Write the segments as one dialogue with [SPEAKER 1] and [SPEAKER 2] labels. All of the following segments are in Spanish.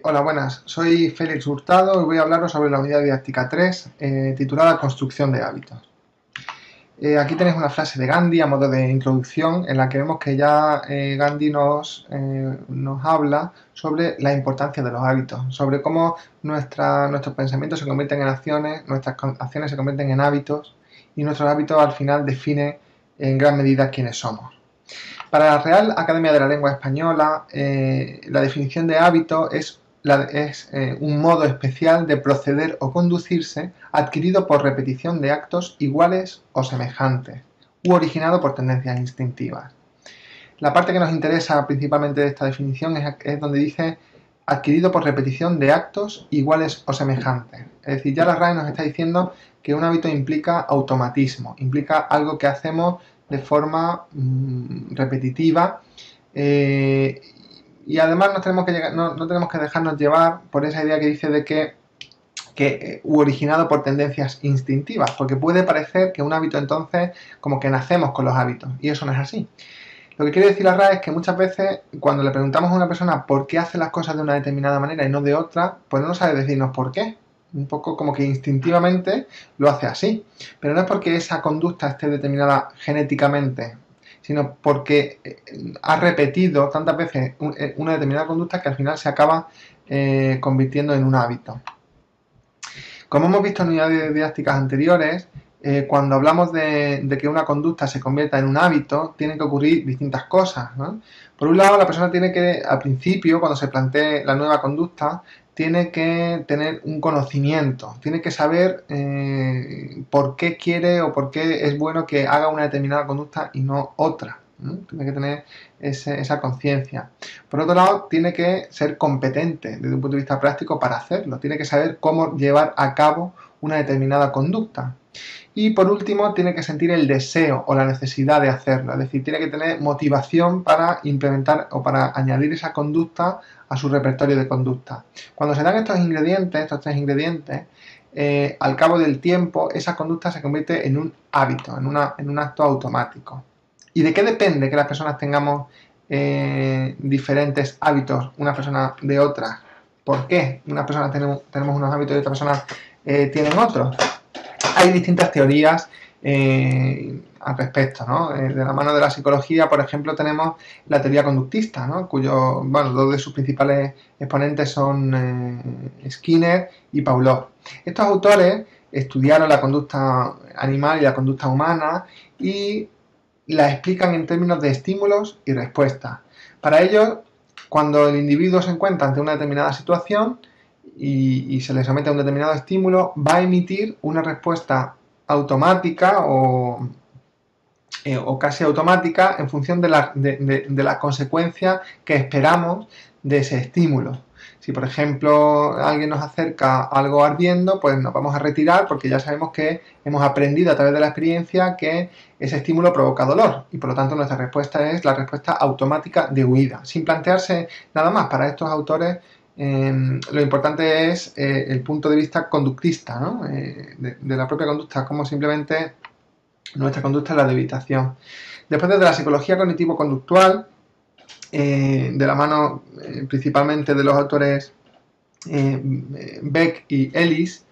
[SPEAKER 1] Hola, buenas. Soy Félix Hurtado y voy a hablaros sobre la unidad didáctica 3, titulada Construcción de hábitos. Aquí tenéis una frase de Gandhi a modo de introducción en la que vemos que ya Gandhi nos habla sobre la importancia de los hábitos, sobre cómo nuestros pensamientos se convierten en acciones, nuestras acciones se convierten en hábitos y nuestros hábitos al final definen en gran medida quiénes somos. Para la Real Academia de la Lengua Española, la definición de hábito es un modo especial de proceder o conducirse adquirido por repetición de actos iguales o semejantes, u originado por tendencias instintivas. La parte que nos interesa principalmente de esta definición es donde dice adquirido por repetición de actos iguales o semejantes. Es decir, ya la RAE nos está diciendo que un hábito implica automatismo, implica algo que hacemos de forma repetitiva y además no tenemos que dejarnos llevar por esa idea que dice de que originado por tendencias instintivas, porque puede parecer que un hábito entonces como que nacemos con los hábitos y eso no es así. Lo que quiere decir la RAE es que muchas veces cuando le preguntamos a una persona por qué hace las cosas de una determinada manera y no de otra, pues no sabe decirnos por qué. Un poco como que instintivamente lo hace así. Pero no es porque esa conducta esté determinada genéticamente, sino porque ha repetido tantas veces una determinada conducta que al final se acaba convirtiendo en un hábito. Como hemos visto en unidades didácticas anteriores, cuando hablamos de que una conducta se convierta en un hábito, tienen que ocurrir distintas cosas, ¿no? Por un lado, la persona tiene que, al principio, cuando se plantee la nueva conducta, tiene que tener un conocimiento, tiene que saber por qué quiere o por qué es bueno que haga una determinada conducta y no otra, ¿no? Tiene que tener esa conciencia. Por otro lado, tiene que ser competente desde un punto de vista práctico para hacerlo, tiene que saber cómo llevar a cabo una determinada conducta. Y por último, tiene que sentir el deseo o la necesidad de hacerlo, es decir, tiene que tener motivación para implementar o para añadir esa conducta a su repertorio de conducta. Cuando se dan estos tres ingredientes, al cabo del tiempo, esa conducta se convierte en un hábito, en un acto automático. ¿Y de qué depende que las personas tengamos diferentes hábitos, una persona de otra? ¿Por qué unas personas tenemos unos hábitos y otras personas tienen otros? Hay distintas teorías al respecto, ¿no? De la mano de la psicología, por ejemplo, tenemos la teoría conductista, ¿no? Dos de sus principales exponentes son Skinner y Pavlov. Estos autores estudiaron la conducta animal y la conducta humana y la explican en términos de estímulos y respuestas. Para ellos, cuando el individuo se encuentra ante una determinada situación y se le somete a un determinado estímulo, va a emitir una respuesta automática o casi automática en función de la consecuencia que esperamos de ese estímulo. Si, por ejemplo, alguien nos acerca algo ardiendo, pues nos vamos a retirar porque ya sabemos que hemos aprendido a través de la experiencia que ese estímulo provoca dolor y por lo tanto nuestra respuesta es la respuesta automática de huida, sin plantearse nada más. Para estos autores lo importante es el punto de vista conductista, ¿no? de la propia conducta, como simplemente nuestra conducta es la de evitación. Después, desde la psicología cognitivo-conductual, de la mano principalmente de los autores Beck y Ellis,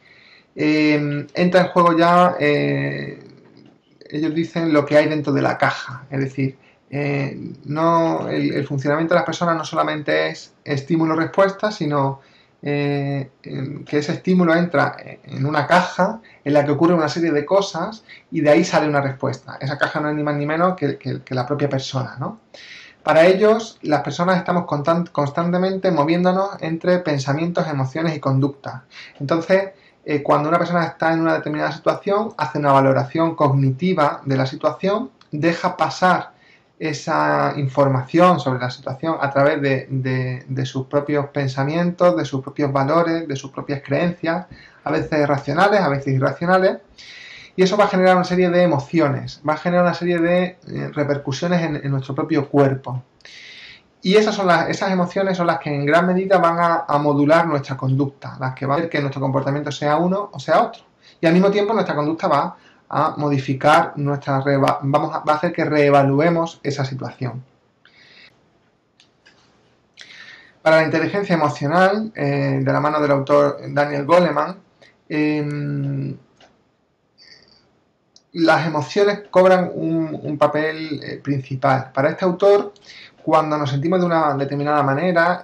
[SPEAKER 1] entra en juego ya, ellos dicen, lo que hay dentro de la caja, es decir, el funcionamiento de las personas no solamente es estímulo-respuesta, sino que ese estímulo entra en una caja en la que ocurre una serie de cosas y de ahí sale una respuesta. Esa caja no es ni más ni menos que la propia persona, ¿no? Para ellos, las personas estamos constantemente moviéndonos entre pensamientos, emociones y conductas. Entonces, cuando una persona está en una determinada situación, hace una valoración cognitiva de la situación, deja pasar esa información sobre la situación a través de sus propios pensamientos, de sus propios valores, de sus propias creencias, a veces racionales, a veces irracionales, y eso va a generar una serie de emociones, va a generar una serie de repercusiones en nuestro propio cuerpo. Y esas emociones son las que en gran medida van a modular nuestra conducta, las que van a hacer que nuestro comportamiento sea uno o sea otro. Y al mismo tiempo nuestra conducta va a modificar va a hacer que reevaluemos esa situación. Para la inteligencia emocional, de la mano del autor Daniel Goleman, las emociones cobran un papel principal. Para este autor, cuando nos sentimos de una determinada manera,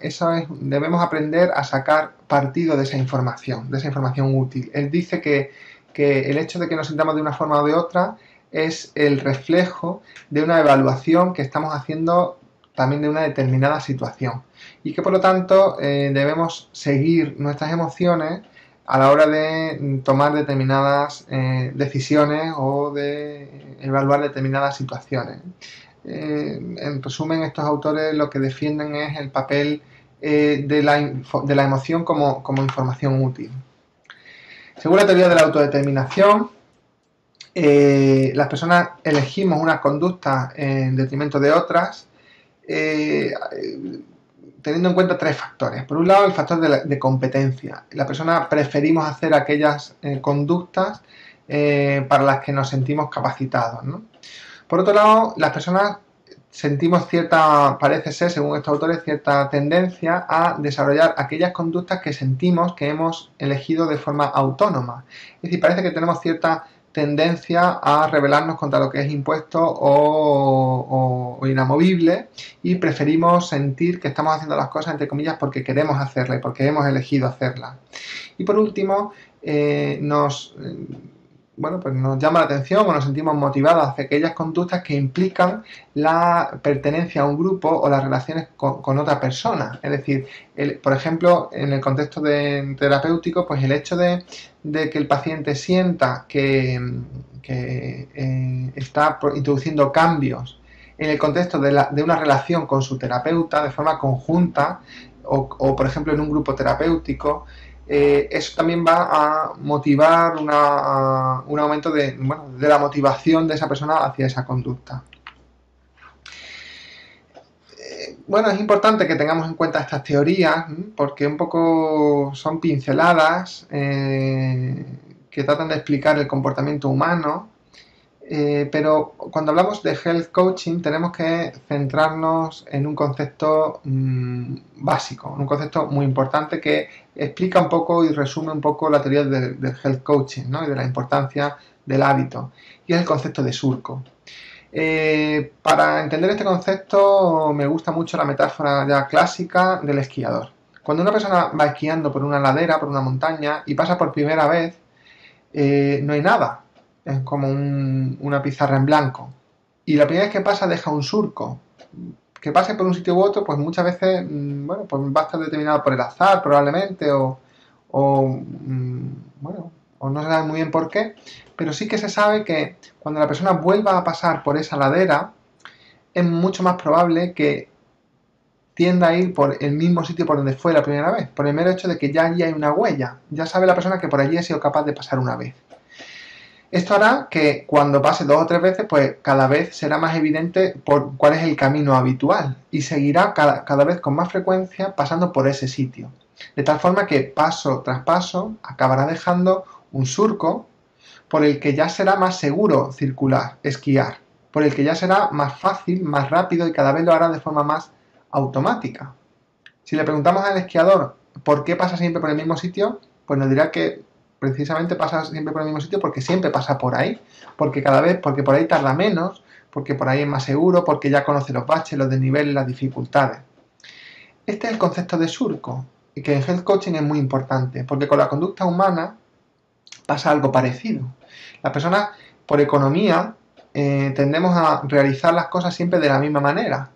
[SPEAKER 1] debemos aprender a sacar partido de esa información útil. Él dice que el hecho de que nos sintamos de una forma o de otra es el reflejo de una evaluación que estamos haciendo también de una determinada situación y que por lo tanto debemos seguir nuestras emociones a la hora de tomar determinadas decisiones o de evaluar determinadas situaciones. En resumen, estos autores lo que defienden es el papel de la emoción como información útil. Según la teoría de la autodeterminación, las personas elegimos unas conductas en detrimento de otras, teniendo en cuenta tres factores. Por un lado, el factor de competencia. La persona preferimos hacer aquellas conductas para las que nos sentimos capacitados, ¿no? Por otro lado, las personas sentimos parece ser, según estos autores, cierta tendencia a desarrollar aquellas conductas que sentimos que hemos elegido de forma autónoma. Es decir, parece que tenemos cierta tendencia a rebelarnos contra lo que es impuesto o inamovible y preferimos sentir que estamos haciendo las cosas, entre comillas, porque queremos hacerlas y porque hemos elegido hacerlas. Y por último, nos llama la atención o nos sentimos motivados hacia aquellas conductas que implican la pertenencia a un grupo o las relaciones con otra persona. Es decir, por ejemplo, en el contexto terapéutico, pues el hecho de que el paciente sienta que está introduciendo cambios en el contexto de una relación con su terapeuta de forma conjunta o por ejemplo, en un grupo terapéutico, eso también va a motivar un aumento de la motivación de esa persona hacia esa conducta. Es importante que tengamos en cuenta estas teorías porque un poco son pinceladas que tratan de explicar el comportamiento humano, pero cuando hablamos de health coaching tenemos que centrarnos en un concepto básico, un concepto muy importante que explica un poco y resume un poco la teoría del health coaching, ¿no? Y de la importancia del hábito, y es el concepto de surco. Para entender este concepto me gusta mucho la metáfora ya clásica del esquiador. Cuando una persona va esquiando por una ladera, por una montaña y pasa por primera vez, no hay nada. Es como una pizarra en blanco. Y la primera vez que pasa deja un surco. Que pase por un sitio u otro, pues muchas veces, pues va a estar determinado por el azar, probablemente, o no se sabe muy bien por qué. Pero sí que se sabe que cuando la persona vuelva a pasar por esa ladera, es mucho más probable que tienda a ir por el mismo sitio por donde fue la primera vez, por el mero hecho de que ya allí hay una huella. Ya sabe la persona que por allí ha sido capaz de pasar una vez. Esto hará que cuando pase 2 o 3 veces, pues cada vez será más evidente cuál es el camino habitual y seguirá cada vez con más frecuencia pasando por ese sitio. De tal forma que paso tras paso acabará dejando un surco por el que ya será más seguro esquiar, por el que ya será más fácil, más rápido y cada vez lo hará de forma más automática. Si le preguntamos al esquiador por qué pasa siempre por el mismo sitio, pues nos dirá que precisamente pasa siempre por el mismo sitio porque siempre pasa por ahí, porque por ahí tarda menos, porque por ahí es más seguro, porque ya conoce los baches, los desniveles, las dificultades. Este es el concepto de surco, y que en health coaching es muy importante, porque con la conducta humana pasa algo parecido. Las personas, por economía, tendemos a realizar las cosas siempre de la misma manera.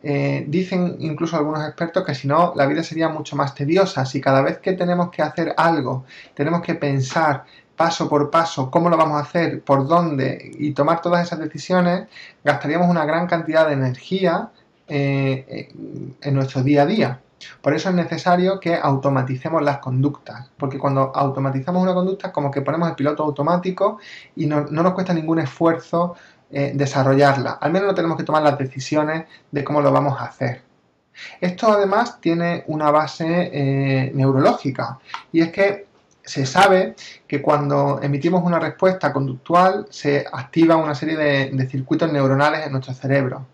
[SPEAKER 1] Dicen incluso algunos expertos que si no la vida sería mucho más tediosa. Si cada vez que tenemos que hacer algo tenemos que pensar paso por paso cómo lo vamos a hacer, por dónde y tomar todas esas decisiones, gastaríamos una gran cantidad de energía en nuestro día a día. Por eso es necesario que automaticemos las conductas, porque cuando automatizamos una conducta como que ponemos el piloto automático y no nos cuesta ningún esfuerzo desarrollarla. Al menos no tenemos que tomar las decisiones de cómo lo vamos a hacer. Esto además tiene una base neurológica, y es que se sabe que cuando emitimos una respuesta conductual se activa una serie de circuitos neuronales en nuestro cerebro.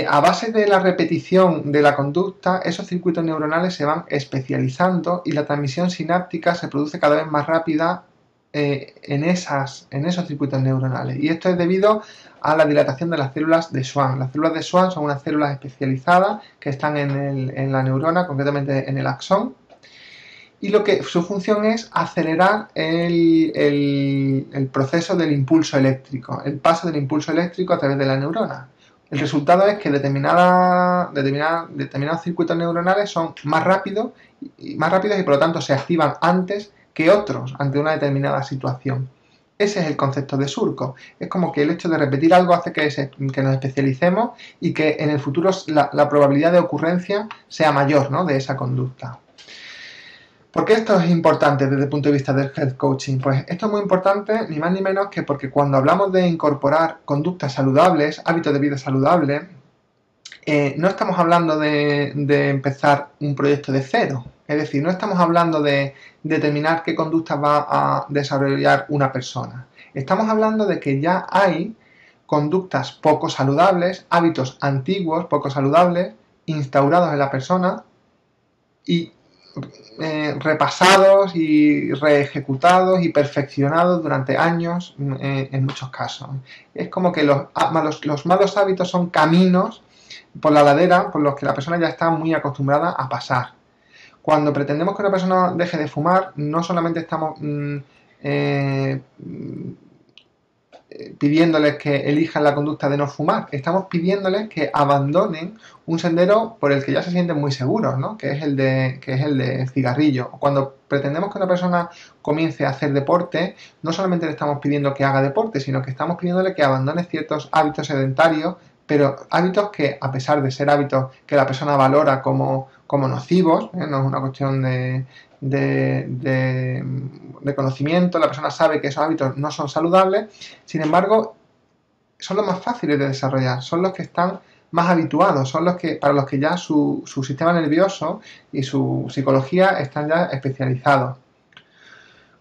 [SPEAKER 1] A base de la repetición de la conducta, esos circuitos neuronales se van especializando y la transmisión sináptica se produce cada vez más rápida en esos circuitos neuronales. Y esto es debido a la dilatación de las células de Schwann. Las células de Schwann son unas células especializadas que están en la neurona, concretamente en el axón, y su función es acelerar el proceso del impulso eléctrico, el paso del impulso eléctrico a través de la neurona. El resultado es que determinados circuitos neuronales son más rápidos y por lo tanto se activan antes que otros ante una determinada situación. Ese es el concepto de surco. Es como que el hecho de repetir algo hace que nos especialicemos y que en el futuro la probabilidad de ocurrencia sea mayor, ¿no?, de esa conducta. ¿Por qué esto es importante desde el punto de vista del health coaching? Pues esto es muy importante, ni más ni menos que porque cuando hablamos de incorporar conductas saludables, hábitos de vida saludables, no estamos hablando de empezar un proyecto de cero. Es decir, no estamos hablando de determinar qué conductas va a desarrollar una persona. Estamos hablando de que ya hay conductas poco saludables, hábitos antiguos poco saludables, instaurados en la persona y repasados y reejecutados y perfeccionados durante años en muchos casos. Es como que los malos hábitos son caminos por la ladera por los que la persona ya está muy acostumbrada a pasar. Cuando pretendemos que una persona deje de fumar, no solamente estamos pidiéndoles que elijan la conducta de no fumar, estamos pidiéndoles que abandonen un sendero por el que ya se sienten muy seguros, ¿no?, que es el de cigarrillo. Cuando pretendemos que una persona comience a hacer deporte, no solamente le estamos pidiendo que haga deporte, sino que estamos pidiéndole que abandone ciertos hábitos sedentarios, pero hábitos que, a pesar de ser hábitos que la persona valora como nocivos, no es una cuestión de conocimiento, la persona sabe que esos hábitos no son saludables, sin embargo, son los más fáciles de desarrollar, son los que están más habituados, son para los que ya su sistema nervioso y su psicología están ya especializados.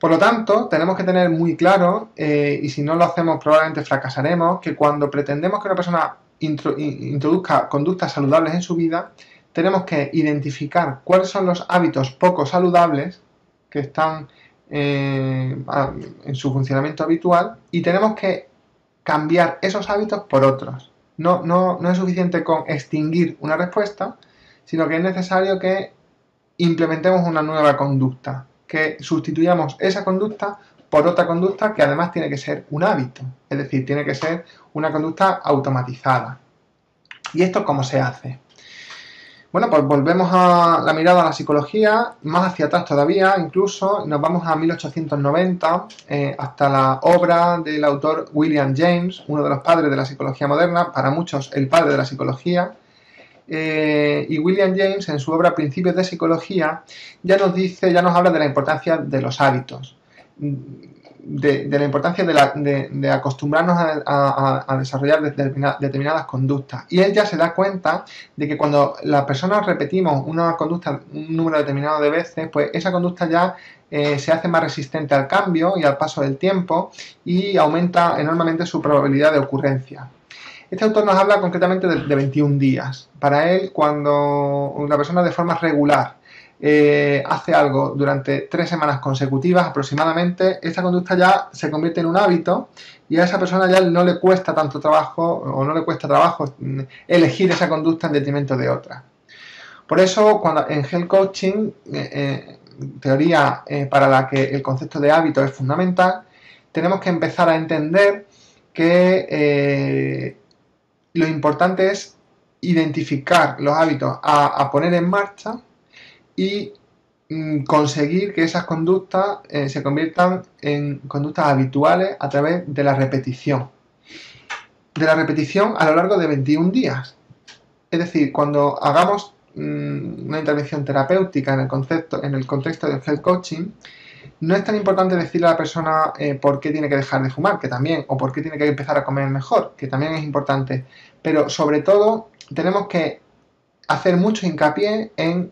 [SPEAKER 1] Por lo tanto, tenemos que tener muy claro, y si no lo hacemos probablemente fracasaremos, que cuando pretendemos que una persona introduzca conductas saludables en su vida, tenemos que identificar cuáles son los hábitos poco saludables que están en su funcionamiento habitual y tenemos que cambiar esos hábitos por otros. No es suficiente con extinguir una respuesta, sino que es necesario que implementemos una nueva conducta, que sustituyamos esa conducta por otra conducta que además tiene que ser un hábito, es decir, tiene que ser una conducta automatizada. ¿Y esto cómo se hace? Bueno, pues volvemos a la mirada a la psicología, más hacia atrás todavía, incluso nos vamos a 1890, hasta la obra del autor William James, uno de los padres de la psicología moderna, para muchos el padre de la psicología. Y William James, en su obra Principios de Psicología, ya nos habla de la importancia de los hábitos, de la importancia de acostumbrarnos a desarrollar determinadas conductas. Y él ya se da cuenta de que cuando las personas repetimos una conducta un número determinado de veces, pues esa conducta ya se hace más resistente al cambio y al paso del tiempo y aumenta enormemente su probabilidad de ocurrencia. Este autor nos habla concretamente de 21 días. Para él, cuando una persona de forma regular hace algo durante 3 semanas consecutivas aproximadamente, esta conducta ya se convierte en un hábito y a esa persona ya no le cuesta tanto trabajo o no le cuesta trabajo elegir esa conducta en detrimento de otra. Por eso, cuando en Health Coaching, teoría para la que el concepto de hábito es fundamental, tenemos que empezar a entender que lo importante es identificar los hábitos a poner en marcha y conseguir que esas conductas se conviertan en conductas habituales a través de la repetición. De la repetición a lo largo de 21 días. Es decir, cuando hagamos una intervención terapéutica en el contexto del health coaching, no es tan importante decirle a la persona por qué tiene que dejar de fumar, que también, o por qué tiene que empezar a comer mejor, que también es importante. Pero sobre todo tenemos que hacer mucho hincapié en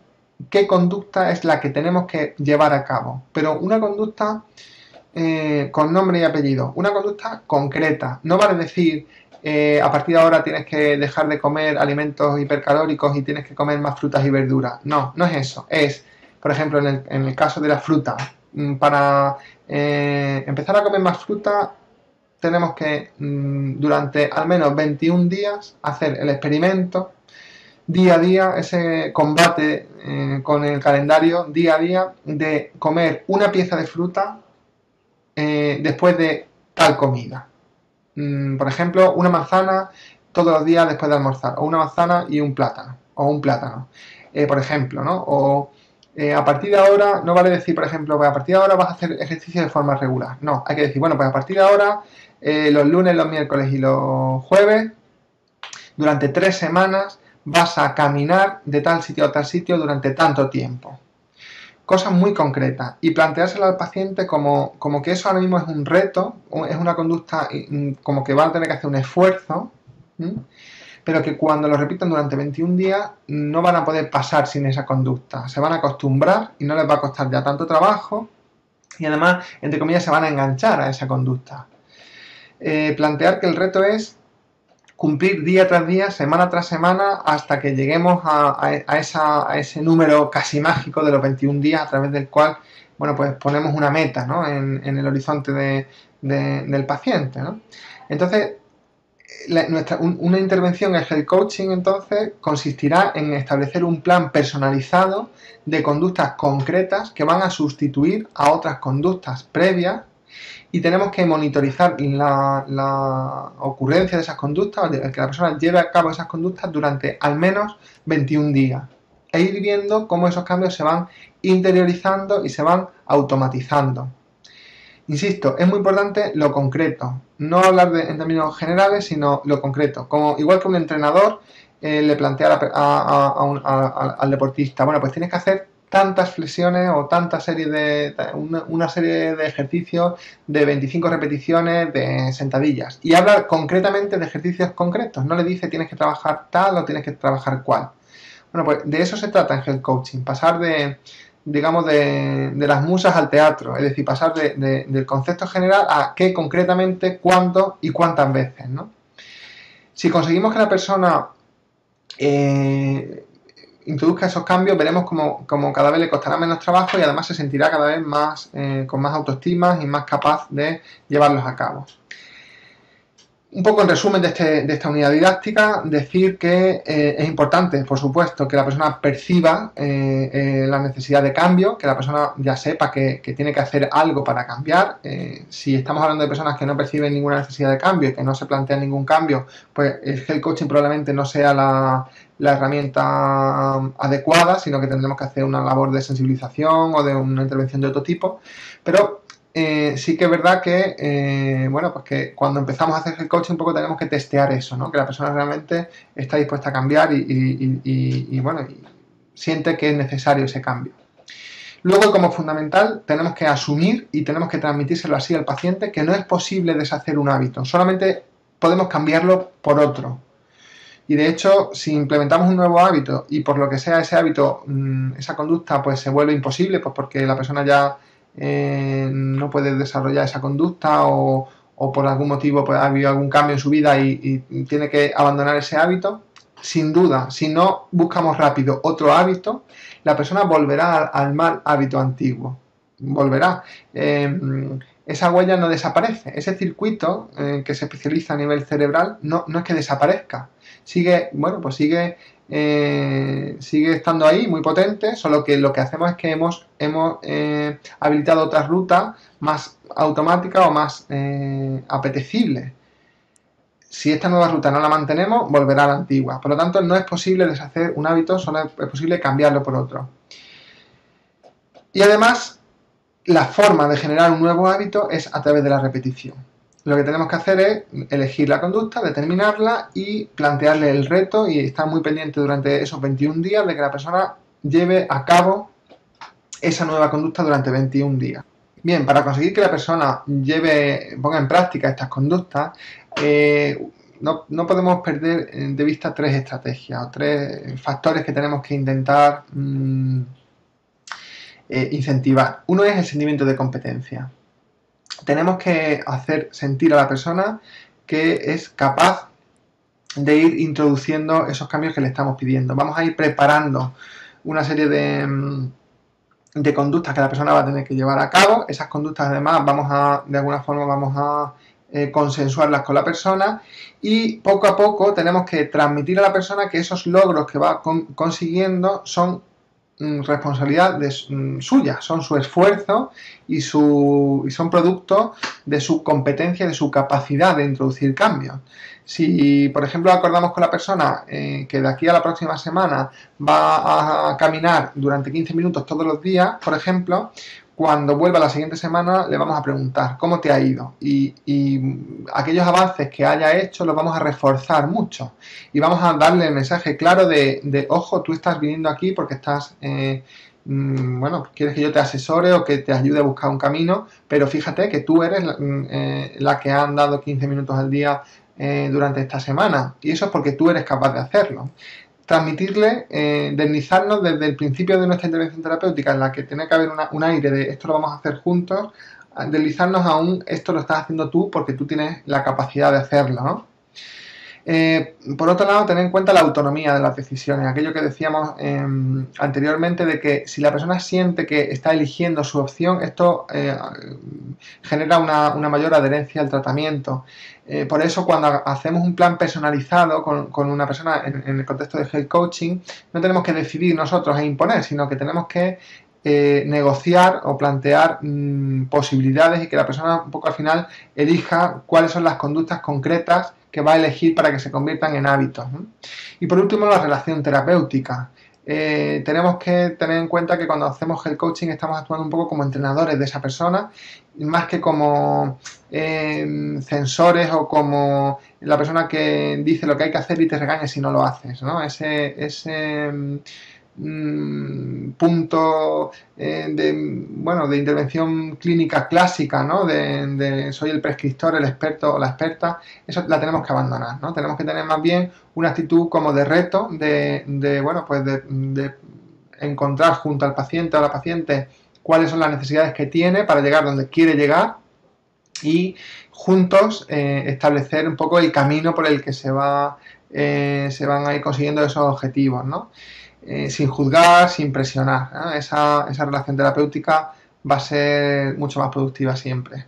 [SPEAKER 1] qué conducta es la que tenemos que llevar a cabo. Pero una conducta con nombre y apellido, una conducta concreta. No vale decir a partir de ahora tienes que dejar de comer alimentos hipercalóricos y tienes que comer más frutas y verduras. No, no es eso. Es, por ejemplo, en el caso de la fruta, para empezar a comer más fruta tenemos que durante al menos 21 días hacer el experimento día a día, ese combate con el calendario día a día de comer una pieza de fruta después de tal comida. Por ejemplo, una manzana todos los días después de almorzar, o una manzana y un plátano, o un plátano, por ejemplo, ¿no? O a partir de ahora, no vale decir, por ejemplo, pues a partir de ahora vas a hacer ejercicio de forma regular. No, hay que decir, bueno, pues a partir de ahora, los lunes, los miércoles y los jueves, durante 3 semanas, vas a caminar de tal sitio a tal sitio durante tanto tiempo. Cosas muy concretas y planteárselo al paciente como que eso ahora mismo es un reto, es una conducta como que van a tener que hacer un esfuerzo, pero que cuando lo repitan durante 21 días no van a poder pasar sin esa conducta, se van a acostumbrar y no les va a costar ya tanto trabajo y además, entre comillas, se van a enganchar a esa conducta. Plantear que el reto es cumplir día tras día, semana tras semana, hasta que lleguemos a ese número casi mágico de los 21 días, a través del cual, bueno, pues ponemos una meta, ¿no? en el horizonte del paciente, ¿no? Entonces, una intervención en Health Coaching, entonces, consistirá en establecer un plan personalizado de conductas concretas que van a sustituir a otras conductas previas y tenemos que monitorizar la ocurrencia de esas conductas, que la persona lleve a cabo esas conductas durante al menos 21 días e ir viendo cómo esos cambios se van interiorizando y se van automatizando. Insisto, es muy importante lo concreto, no hablar en términos generales, sino lo concreto. Igual que un entrenador le plantea al deportista, bueno, pues tienes que hacer tantas flexiones o una serie de ejercicios de 25 repeticiones de sentadillas y habla concretamente de ejercicios concretos, no le dice tienes que trabajar tal o tienes que trabajar cual. Bueno, pues de eso se trata en Health Coaching, pasar digamos, de las musas al teatro, es decir, pasar del concepto general a qué concretamente, cuándo y cuántas veces, ¿no? Si conseguimos que la persona introduzca esos cambios, veremos como cada vez le costará menos trabajo y además se sentirá cada vez más con más autoestima y más capaz de llevarlos a cabo. Un poco en resumen de esta unidad didáctica, decir que es importante, por supuesto, que la persona perciba la necesidad de cambio, que la persona ya sepa que tiene que hacer algo para cambiar. Si estamos hablando de personas que no perciben ninguna necesidad de cambio, que no se plantean ningún cambio, pues el Health Coaching probablemente no sea la herramienta adecuada, sino que tendremos que hacer una labor de sensibilización o de una intervención de otro tipo, pero sí que es verdad que, bueno, pues que cuando empezamos a hacer el coaching un poco tenemos que testear eso, ¿no? Que la persona realmente está dispuesta a cambiar y bueno, siente que es necesario ese cambio. Luego, como fundamental, tenemos que asumir y tenemos que transmitírselo así al paciente que no es posible deshacer un hábito, solamente podemos cambiarlo por otro. Y de hecho, si implementamos un nuevo hábito y por lo que sea ese hábito, esa conducta, pues se vuelve imposible, pues porque la persona ya no puede desarrollar esa conducta o por algún motivo pues, ha habido algún cambio en su vida y tiene que abandonar ese hábito, sin duda, si no buscamos rápido otro hábito, la persona volverá al mal hábito antiguo. Volverá. Esa huella no desaparece. Ese circuito que se especializa a nivel cerebral no es que desaparezca. Sigue, bueno, pues sigue estando ahí, muy potente, solo que lo que hacemos es que hemos habilitado otras rutas más automáticas o más apetecibles. Si esta nueva ruta no la mantenemos, volverá a la antigua. Por lo tanto, no es posible deshacer un hábito, solo es posible cambiarlo por otro. Y además, la forma de generar un nuevo hábito es a través de la repetición. Lo que tenemos que hacer es elegir la conducta, determinarla y plantearle el reto y estar muy pendiente durante esos 21 días de que la persona lleve a cabo esa nueva conducta durante 21 días. Bien, para conseguir que la persona ponga en práctica estas conductas, no podemos perder de vista 3 estrategias o 3 factores que tenemos que intentar incentivar. Uno es el sentimiento de competencia. Tenemos que hacer sentir a la persona que es capaz de ir introduciendo esos cambios que le estamos pidiendo. Vamos a ir preparando una serie de conductas que la persona va a tener que llevar a cabo. Esas conductas además de alguna forma vamos a consensuarlas con la persona, y poco a poco tenemos que transmitir a la persona que esos logros que va consiguiendo son responsabilidad suya, son su esfuerzo y son producto de su competencia, de su capacidad de introducir cambios. Si, por ejemplo, acordamos con la persona que de aquí a la próxima semana va a caminar durante 15 minutos todos los días, por ejemplo, cuando vuelva la siguiente semana le vamos a preguntar cómo te ha ido, y aquellos avances que haya hecho los vamos a reforzar mucho y vamos a darle el mensaje claro de ojo, tú estás viniendo aquí porque estás bueno, quieres que yo te asesore o que te ayude a buscar un camino, pero fíjate que tú eres la que ha andado 15 minutos al día durante esta semana, y eso es porque tú eres capaz de hacerlo. Transmitirle, deslizarnos desde el principio de nuestra intervención terapéutica, en la que tiene que haber un aire de esto lo vamos a hacer juntos, deslizarnos a esto lo estás haciendo tú porque tú tienes la capacidad de hacerlo, ¿no? Por otro lado, tener en cuenta la autonomía de las decisiones, aquello que decíamos anteriormente, de que si la persona siente que está eligiendo su opción, esto genera una mayor adherencia al tratamiento. Por eso, cuando hacemos un plan personalizado con una persona en el contexto de health coaching, no tenemos que decidir nosotros e imponer, sino que tenemos que negociar o plantear posibilidades, y que la persona un poco al final elija cuáles son las conductas concretas que va a elegir para que se conviertan en hábitos, ¿no? Y por último, la relación terapéutica. Tenemos que tener en cuenta que cuando hacemos el coaching estamos actuando un poco como entrenadores de esa persona, más que como censores o como la persona que dice lo que hay que hacer y te regaña si no lo haces, ¿no? Ese punto de intervención clínica clásica, ¿no? Soy el prescriptor, el experto o la experta, eso la tenemos que abandonar, ¿no? Tenemos que tener más bien una actitud como de reto, de encontrar junto al paciente o a la paciente cuáles son las necesidades que tiene para llegar donde quiere llegar, y juntos establecer un poco el camino por el que se van a ir consiguiendo esos objetivos, ¿no? Sin juzgar, sin presionar, ¿no? Esa relación terapéutica va a ser mucho más productiva siempre.